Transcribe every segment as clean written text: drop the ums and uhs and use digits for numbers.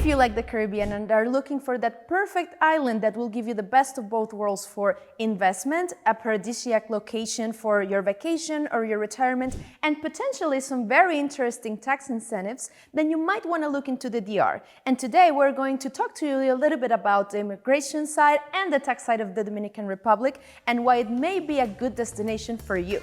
If you like the Caribbean and are looking for that perfect island that will give you the best of both worlds for investment, a paradisiac location for your vacation or your retirement, and potentially some very interesting tax incentives, then you might want to look into the DR. And today we're going to talk to you a little bit about the immigration side and the tax side of the Dominican Republic and why it may be a good destination for you.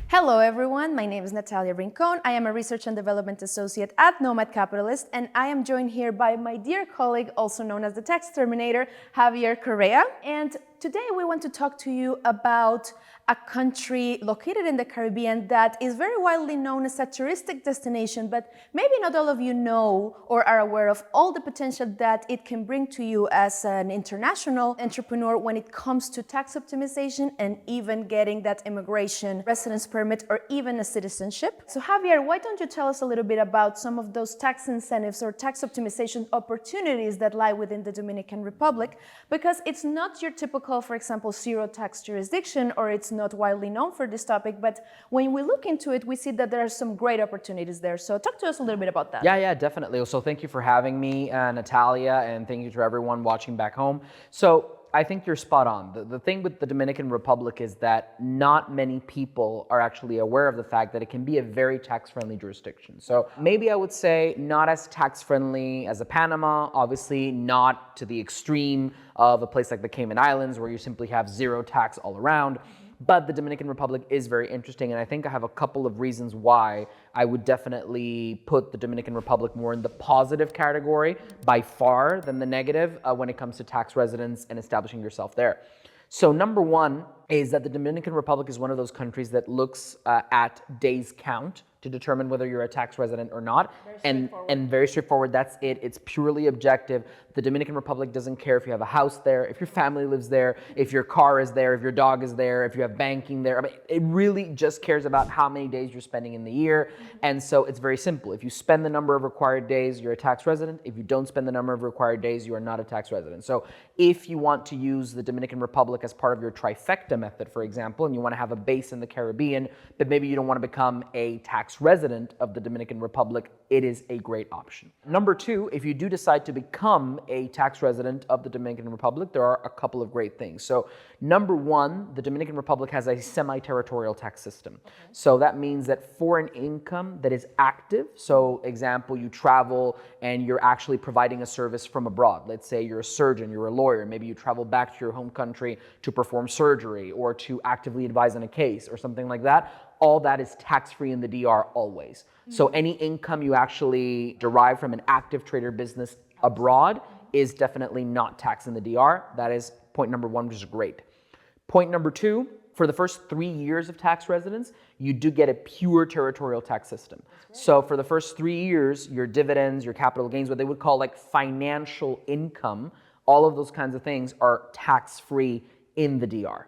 Hello everyone, my name is Natalia Rincon. I am a Research and Development Associate at Nomad Capitalist, and I am joined here by my dear colleague, also known as the Tax Terminator, Javier Correa. And today we want to talk to you about a country located in the Caribbean that is very widely known as a touristic destination, but maybe not all of you know or are aware of all the potential that it can bring to you as an international entrepreneur when it comes to tax optimization and even getting that immigration residence permit or even a citizenship. So Javier, why don't you tell us a little bit about some of those tax incentives or tax optimization opportunities that lie within the Dominican Republic? Because it's not your typical, for example, zero tax jurisdiction, or it's not widely known for this topic, but when we look into it, we see that there are some great opportunities there. So talk to us a little bit about that. Yeah, definitely. So thank you for having me, Natalia, and thank you to everyone watching back home. So I think you're spot on. The thing with the Dominican Republic is that not many people are actually aware of the fact that it can be a very tax-friendly jurisdiction. So maybe I would say not as tax-friendly as a Panama, obviously not to the extreme of a place like the Cayman Islands where you simply have zero tax all around. But the Dominican Republic is very interesting, and I think I have a couple of reasons why I would definitely put the Dominican Republic more in the positive category by far than the negative when it comes to tax residence and establishing yourself there. So number one is that the Dominican Republic is one of those countries that looks at days count to determine whether you're a tax resident or not. And very straightforward, that's it. It's purely objective. The Dominican Republic doesn't care if you have a house there, if your family lives there, if your car is there, if your dog is there, if you have banking there. I mean, it really just cares about how many days you're spending in the year. And so it's very simple. If you spend the number of required days, you're a tax resident. If you don't spend the number of required days, you are not a tax resident. So if you want to use the Dominican Republic as part of your trifecta method, for example, and you want to have a base in the Caribbean, but maybe you don't want to become a tax resident of the Dominican Republic, it is a great option. Number two, if you do decide to become a tax resident of the Dominican Republic, there are a couple of great things. So number one, the Dominican Republic has a semi-territorial tax system. Okay. So that means that foreign income that is active, so example, you travel and you're actually providing a service from abroad. Let's say you're a surgeon, you're a lawyer, maybe you travel back to your home country to perform surgery or to actively advise on a case or something like that. All that is tax-free in the DR always. So any income you actually derive from an active trader business abroad is definitely not taxed in the DR. That is point number one, which is great. Point number two, for the first 3 years of tax residence, you do get a pure territorial tax system. So for the first 3 years, your dividends, your capital gains, what they would call like financial income, all of those kinds of things are tax-free in the DR.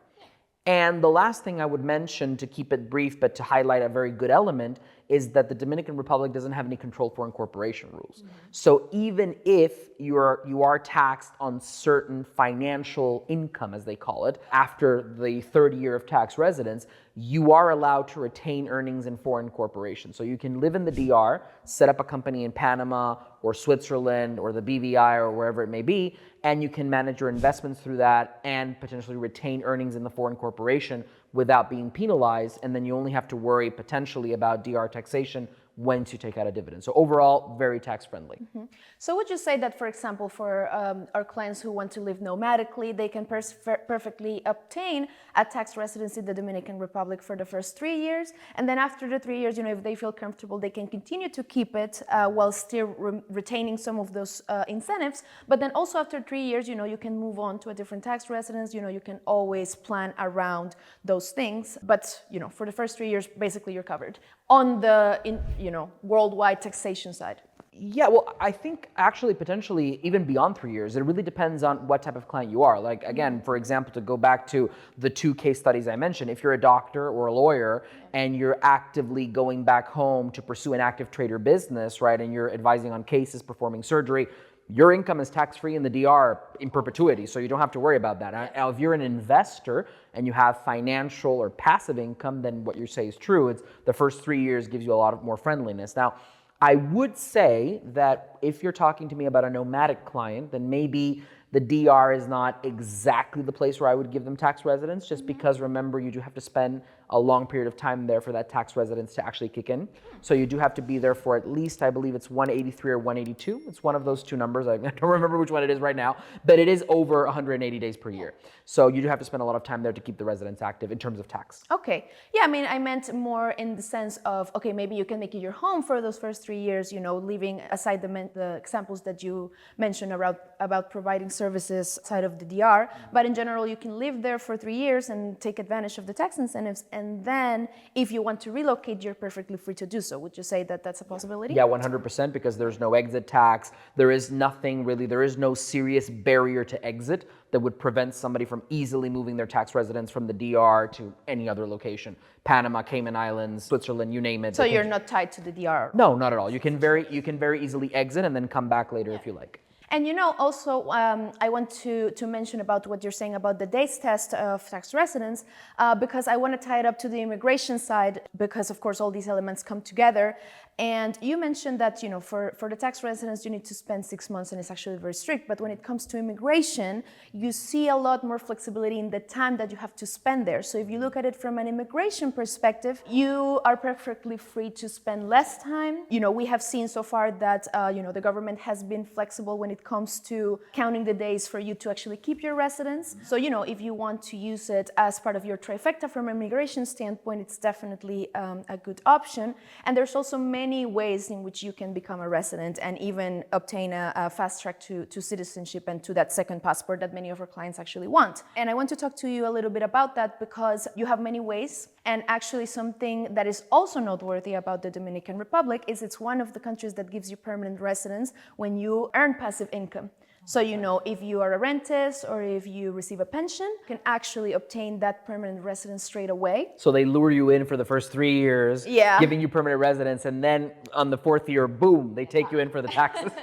And the last thing I would mention, to keep it brief but to highlight a very good element, is that the Dominican Republic doesn't have any controlled foreign corporation rules. So even if you are taxed on certain financial income, as they call it, after the third year of tax residence, you are allowed to retain earnings in foreign corporations. So you can live in the DR, set up a company in Panama or Switzerland or the BVI or wherever it may be, and you can manage your investments through that and potentially retain earnings in the foreign corporation without being penalized, and then you only have to worry potentially about DR taxation once you take out a dividend. So overall, very tax-friendly. So would you say that, for example, for our clients who want to live nomadically, they can perfectly obtain a tax residency in the Dominican Republic for the first 3 years, and then after the 3 years, if they feel comfortable, they can continue to keep it while still retaining some of those incentives, but then also after 3 years, you can move on to a different tax residence, you can always plan around those things, but, for the first 3 years, basically you're covered. On the, worldwide taxation side? Yeah, well, I think actually potentially even beyond 3 years, it really depends on what type of client you are. Like, again, for example, to go back to the 2 case studies I mentioned, if you're a doctor or a lawyer and you're actively going back home to pursue an active trader business, right, and you're advising on cases, performing surgery, your income is tax-free in the DR in perpetuity, so you don't have to worry about that. Now, if you're an investor and you have financial or passive income, then what you say is true. It's the first 3 years gives you a lot of more friendliness. Now, I would say that if you're talking to me about a nomadic client, then maybe the DR is not exactly the place where I would give them tax residence, just because remember, you do have to spend a long period of time there for that tax residence to actually kick in. So you do have to be there for at least, I believe it's 183 or 182. It's one of those two numbers. I don't remember which one it is right now, but it is over 180 days per year. So you do have to spend a lot of time there to keep the residence active in terms of tax. Okay. Yeah, I mean, I meant more in the sense of, okay, maybe you can make it your home for those first 3 years, leaving aside the examples that you mentioned about providing services outside of the DR. But in general, you can live there for 3 years and take advantage of the tax incentives. And then if you want to relocate, you're perfectly free to do so. Would you say that that's a possibility? Yeah, 100%, because there's no exit tax. There is nothing really, there is no serious barrier to exit that would prevent somebody from easily moving their tax residence from the DR to any other location. Panama, Cayman Islands, Switzerland, you name it. So you're not tied to the DR? No, not at all. You can very easily exit and then come back later if you like. And also, I want to mention about what you're saying about the days test of tax residence, because I want to tie it up to the immigration side, because of course all these elements come together. And you mentioned that, for the tax residence, you need to spend 6 months, and it's actually very strict. But when it comes to immigration, you see a lot more flexibility in the time that you have to spend there. So if you look at it from an immigration perspective, you are perfectly free to spend less time. We have seen so far that, the government has been flexible when it comes to counting the days for you to actually keep your residence. So, if you want to use it as part of your trifecta from an immigration standpoint, it's definitely a good option. And there's also many ways in which you can become a resident and even obtain a fast track to citizenship and to that second passport that many of our clients actually want. And I want to talk to you a little bit about that, because you have many ways. And actually something that is also noteworthy about the Dominican Republic is it's one of the countries that gives you permanent residence when you earn passive income. So, if you are a rentist or if you receive a pension, you can actually obtain that permanent residence straight away. So they lure you in for the first 3 years, giving you permanent residence, and then on the 4th year, boom, they take you in for the taxes.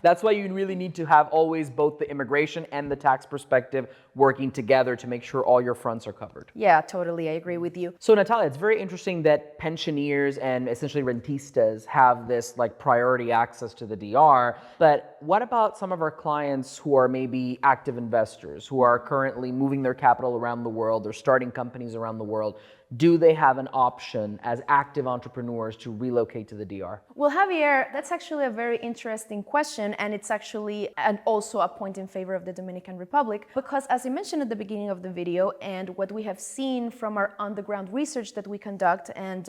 That's why you really need to have always both the immigration and the tax perspective working together to make sure all your fronts are covered. Yeah, totally. I agree with you. So Natalia, it's very interesting that pensioners and essentially rentistas have this priority access to the DR. But what about some of our clients who are maybe active investors, who are currently moving their capital around the world or starting companies around the world? Do they have an option as active entrepreneurs to relocate to the DR? Well, Javier, that's actually a very interesting question, and it's actually also a point in favor of the Dominican Republic, because as I mentioned at the beginning of the video, and what we have seen from our on-the-ground research that we conduct, and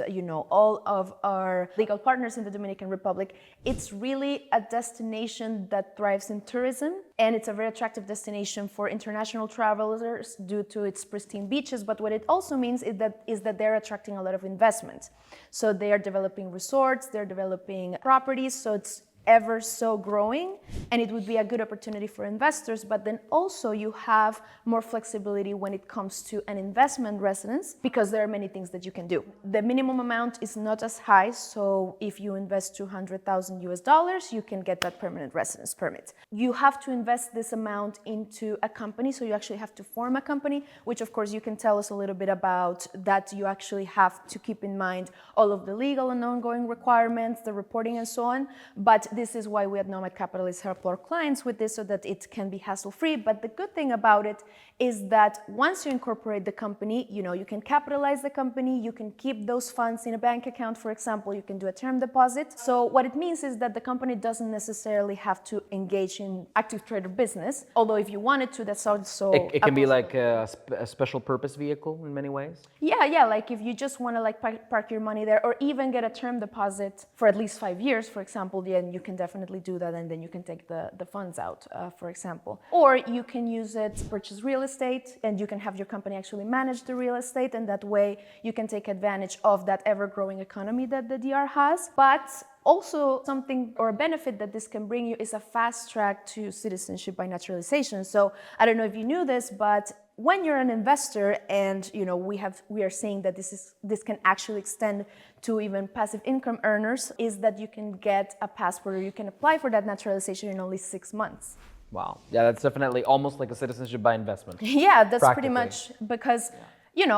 all of our legal partners in the Dominican Republic, it's really a destination that thrives in tourism, and it's a very attractive destination for international travelers due to its pristine beaches. But what it also means is that they're attracting a lot of investment. So they are developing resorts, they're developing properties, so it's ever so growing, and it would be a good opportunity for investors. But then also you have more flexibility when it comes to an investment residence, because there are many things that you can do. The minimum amount is not as high, so if you invest $200,000 you can get that permanent residence permit. You have to invest this amount into a company, so you actually have to form a company, which of course you can tell us a little bit about that. You actually have to keep in mind all of the legal and ongoing requirements, the reporting and so on. But this is why we at Nomad Capitalist help our clients with this, so that it can be hassle-free. But the good thing about it is that once you incorporate the company, you can capitalize the company, you can keep those funds in a bank account, for example, you can do a term deposit. So what it means is that the company doesn't necessarily have to engage in active trader business, although if you wanted to, that's also... It can be like a special purpose vehicle in many ways? Yeah, like if you just want to park your money there, or even get a term deposit for at least 5 years, for example, then you can definitely do that, and then you can take the funds out, for example. Or you can use it to purchase real estate, and you can have your company actually manage the real estate, and that way you can take advantage of that ever-growing economy that the DR has. But also something or a benefit that this can bring you is a fast track to citizenship by naturalization. So I don't know if you knew this, but when you're an investor, and we are saying that this can actually extend to even passive income earners, is that you can get a passport, or you can apply for that naturalization in only 6 months. Wow. Yeah, that's definitely almost like a citizenship by investment. Yeah, that's pretty Practically. much because,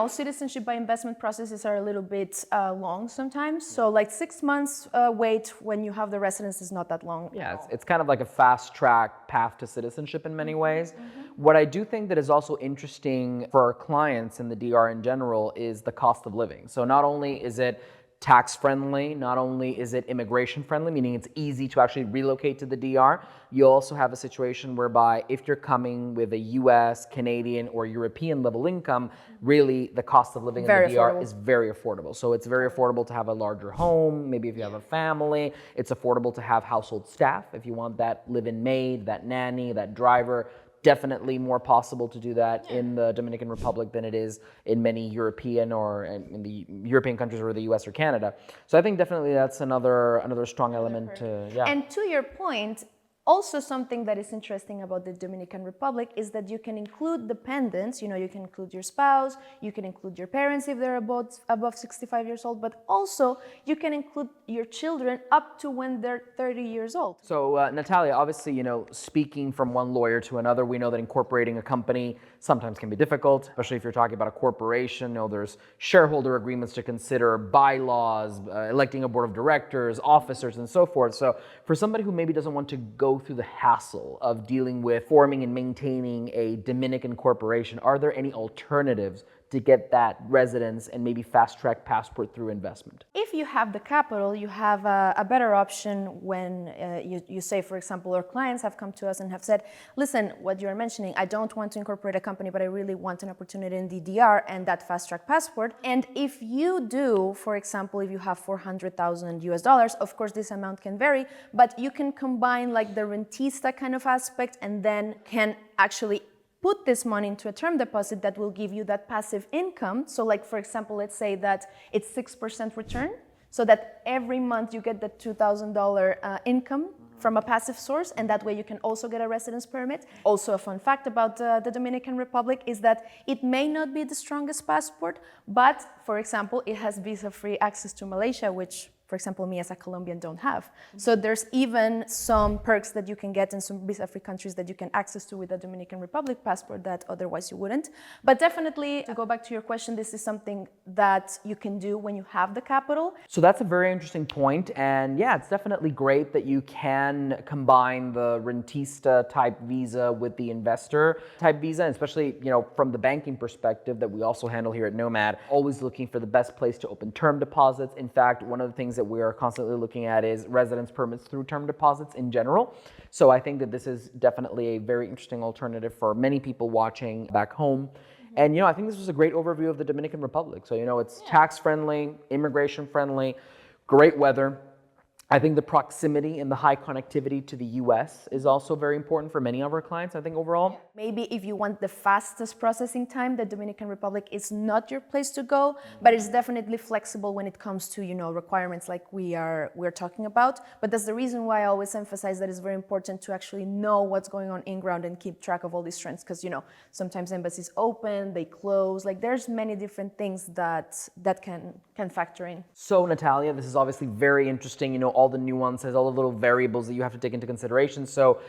citizenship by investment processes are a little bit long sometimes. So like 6 months wait when you have the residence is not that long. Yeah, it's kind of like a fast track path to citizenship in many ways. What I do think that is also interesting for our clients in the DR in general is the cost of living. So not only is it tax friendly, not only is it immigration friendly, meaning it's easy to actually relocate to the DR, you also have a situation whereby if you're coming with a US, Canadian, or European level income, really the cost of living in the DR is very affordable. So it's very affordable to have a larger home, maybe if you have a family. It's affordable to have household staff if you want that live-in maid, that nanny, that driver. Definitely more possible to do that in the Dominican Republic than it is in many European or in the European countries or the US or Canada. So I think definitely that's another strong element to, yeah. And to your point, also something that is interesting about the Dominican Republic is that you can include dependents, you can include your spouse, you can include your parents if they're above 65 years old, but also you can include your children up to when they're 30 years old. So Natalia, obviously, speaking from one lawyer to another, we know that incorporating a company sometimes can be difficult, especially if you're talking about a corporation. There's shareholder agreements to consider, bylaws, electing a board of directors, officers, and so forth. So for somebody who maybe doesn't want to go through the hassle of dealing with forming and maintaining a Dominican corporation, are there any alternatives to get that residence and maybe fast-track passport through investment? If you have the capital, you have a better option when you say, for example, our clients have come to us and have said, listen, what you're mentioning, I don't want to incorporate a company, but I really want an opportunity in the DR and that fast-track passport. And if you do, for example, if you have $400,000 US, of course, this amount can vary, but you can combine like the rentista kind of aspect and then can actually put this money into a term deposit that will give you that passive income. So like, for example, let's say that it's 6% return, so that every month you get the $2,000 income from a passive source, and that way you can also get a residence permit. Also, a fun fact about the Dominican Republic is that it may not be the strongest passport, but for example, it has visa-free access to Malaysia, which for example, me as a Colombian don't have. So there's even some perks that you can get in some visa-free countries that you can access to with a Dominican Republic passport that otherwise you wouldn't. But definitely, to go back to your question, this is something that you can do when you have the capital. So that's a very interesting point. And yeah, it's definitely great that you can combine the rentista type visa with the investor type visa, and especially, from the banking perspective that we also handle here at Nomad, always looking for the best place to open term deposits. In fact, one of the things that we are constantly looking at is residence permits through term deposits in general. So I think that this is definitely a very interesting alternative for many people watching back home. And I think this was a great overview of the Dominican Republic. So it's tax friendly, immigration friendly, great weather. I think the proximity and the high connectivity to the US is also very important for many of our clients, I think, overall. Maybe if you want the fastest processing time, the Dominican Republic is not your place to go, but it's definitely flexible when it comes to, requirements like we're talking about. But that's the reason why I always emphasize that it's very important to actually know what's going on in ground and keep track of all these trends, because, sometimes embassies open, they close, like there's many different things that can factor in. So Natalia, this is obviously very interesting, all the nuances, all the little variables that you have to take into consideration. So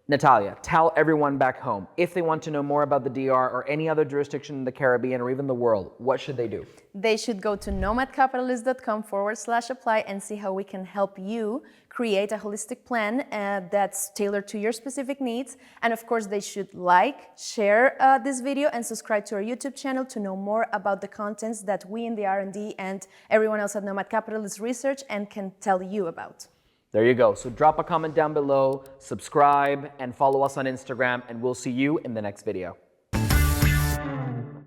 Natalia, tell everyone back home, if they want to know more about the DR or any other jurisdiction in the Caribbean or even the world, what should they do? They should go to nomadcapitalist.com/apply and see how we can help you create a holistic plan that's tailored to your specific needs. And of course, they should share this video and subscribe to our YouTube channel to know more about the contents that we in the R&D and everyone else at Nomad Capitalist research and can tell you about. There you go. So drop a comment down below, subscribe, and follow us on Instagram, and we'll see you in the next video.